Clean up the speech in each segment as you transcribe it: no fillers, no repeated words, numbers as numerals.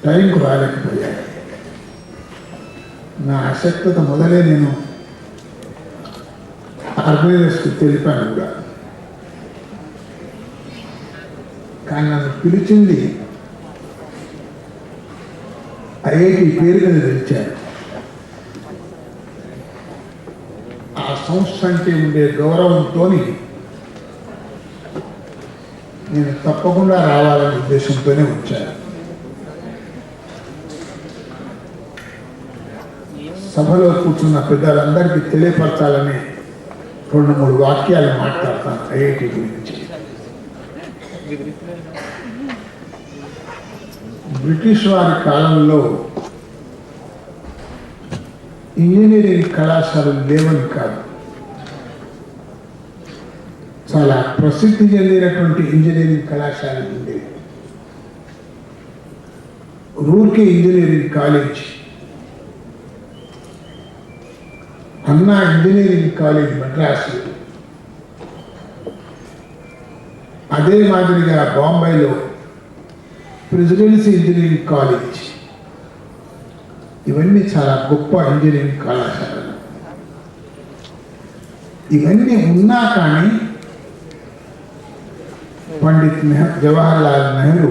టైంకు రాలేకపోయాను. నా అశక్తత మొదలే నేను ఆర్గనైజర్స్కి తెలిపాను కూడా. కానీ నన్ను పిలిచింది ఐఐటి పేరు మీద పిలిచారు. ఆ సంస్థ అంటే ఉండే గౌరవంతో నేను తప్పకుండా రావాలనే ఉద్దేశంతోనే వచ్చాను. సభలో కూర్చున్న పెద్దలందరికీ తెలియపరచాలని 2-3 వాక్యాలు మాట్లాడతాను ఐఐటి గురించి. బ్రిటిష్ వారి కాలంలో ఇంజనీరింగ్ కళాశాలలు లేవని కాదు, చాలా ప్రసిద్ధి చెందినటువంటి ఇంజనీరింగ్ కళాశాలలు ఉండేవి. రూర్కీ ఇంజనీరింగ్ కాలేజ్, అన్నా ఇంజనీరింగ్ కాలేజ్ మద్రాసు, అదే మాదిరిగా బాంబేలో ప్రెసిడెన్సీ ఇంజనీరింగ్ కాలేజ్, ఇవన్నీ చాలా గొప్ప ఇంజనీరింగ్ కళాశాలలు. ఇవన్నీ ఉన్నా కానీ పండిత్ జవహర్లాల్ నెహ్రూ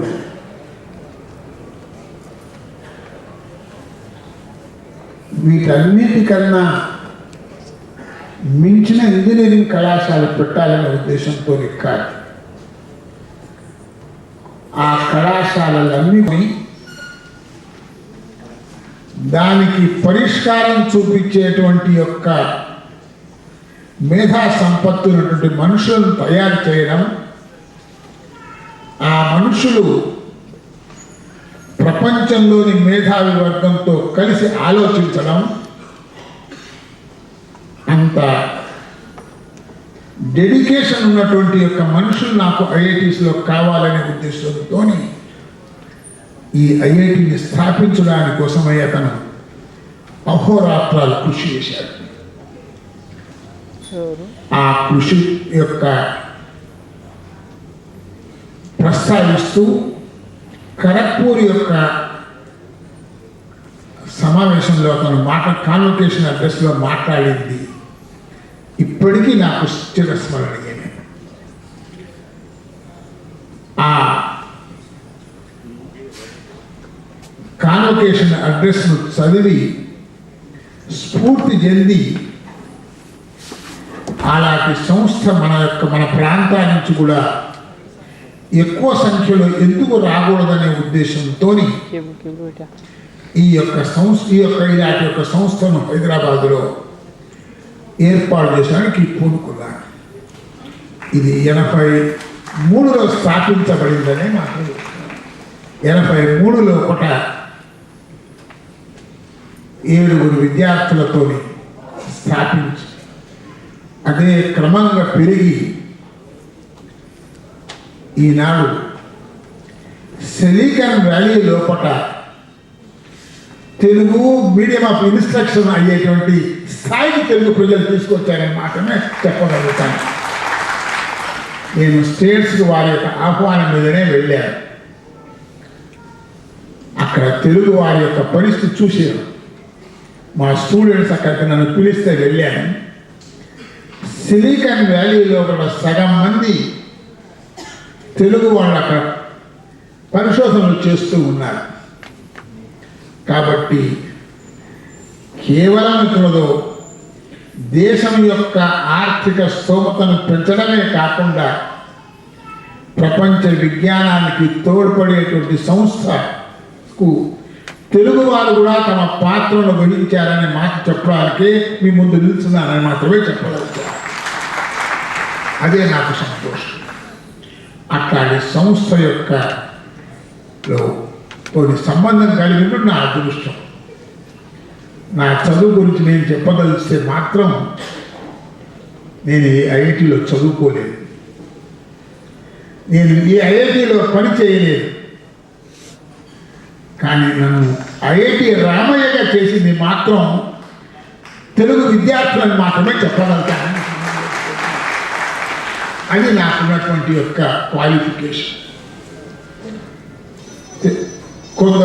వీటన్నిటికన్నా మించిన ఇంజనీరింగ్ కళాశాల పెట్టాలనే ఉద్దేశంతో కాదు, ఆ కళాశాలలన్నీ దానికి పరిష్కారం చూపించేటువంటి యొక్క మేధా సంపత్తున్నటువంటి మనుషులను తయారు చేయడం, ఆ మనుషులు ప్రపంచంలోని మేధావి వర్గంతో కలిసి ఆలోచించడం, అంత డెడికేషన్ ఉన్నటువంటి యొక్క మనుషులు నాకు ఐఐటీస్లో కావాలనే ఉద్దేశంతో ఈ ఐఐటిని స్థాపించడానికి కోసమై అతను అహోరాత్రాలు కృషి చేశాడు. ఆ కృషి యొక్క ప్రస్తావిస్తూ ఖరగ్పూర్ యొక్క సమావేశంలో అతను కాన్వకేషన్ అడ్రస్లో మాట్లాడింది ఇప్పటికీ నాకు చిరస్మరణీయమే. ఆ కాన్వకేషన్ అడ్రస్ను చదివి స్ఫూర్తి చెంది అలాంటి సంస్థ మన ప్రాంతాల నుంచి కూడా ఎక్కువ సంఖ్యలో ఎందుకు రాకూడదనే ఉద్దేశంతో ఇలాంటి యొక్క సంస్థను హైదరాబాదులో ఏర్పాటు చేయడానికి పూనుకున్నాను. ఇది 83లో స్థాపించబడిందనే మాకు 83లో 7 విద్యార్థులతో స్థాపించి అదే క్రమంగా పెరిగి ఈనాడు సిలికాన్ వ్యాలీ లోపల తెలుగు మీడియం ఆఫ్ ఇన్స్ట్రక్షన్ అయ్యేటువంటి స్థాయికి తెలుగు ప్రజలు తీసుకొచ్చారని మాత్రమే చెప్పగలుగుతాను. నేను స్టేట్స్కి వారి యొక్క ఆహ్వానం మీదనే వెళ్ళాను. అక్కడ తెలుగు వారి యొక్క పరిస్థితి చూసాను. మా స్టూడెంట్స్ అక్కడికి నన్ను పిలిస్తే వెళ్ళాను. సిలికాన్ వ్యాలీలో కూడా సగం మంది తెలుగు వాళ్ళు అక్కడ పరిశోధనలు చేస్తూ ఉన్నారు. కాబట్టి కేవలం ఇక్కడ దేశం యొక్క ఆర్థిక స్తోమతను పెంచడమే కాకుండా ప్రపంచ విజ్ఞానానికి తోడ్పడేటువంటి సంస్థకు తెలుగు వారు కూడా తమ పాత్రను వహించారనే మాట చెప్పడానికే మీ ముందు నిలుచున్నానని మాత్రమే చెప్పగలుగుతాను. అదే నాకు సంతోషం. అట్లాంటి సంస్థ యొక్క కొన్ని సంబంధం కలిగి ఉంటే నా అదృష్టం. నా చదువు గురించి నేను చెప్పగలిస్తే మాత్రం నేను ఈ ఐఐటిలో చదువుకోలేదు, నేను ఈ ఐఐటిలో పని చేయలేదు. కానీ నన్ను ఐఐటి రామయ్యగా చేసింది మాత్రం తెలుగు విద్యార్థులను మాత్రమే చెప్పగలుగుతాను. అది నాకున్నటువంటి యొక్క క్వాలిఫికేషన్. కొంత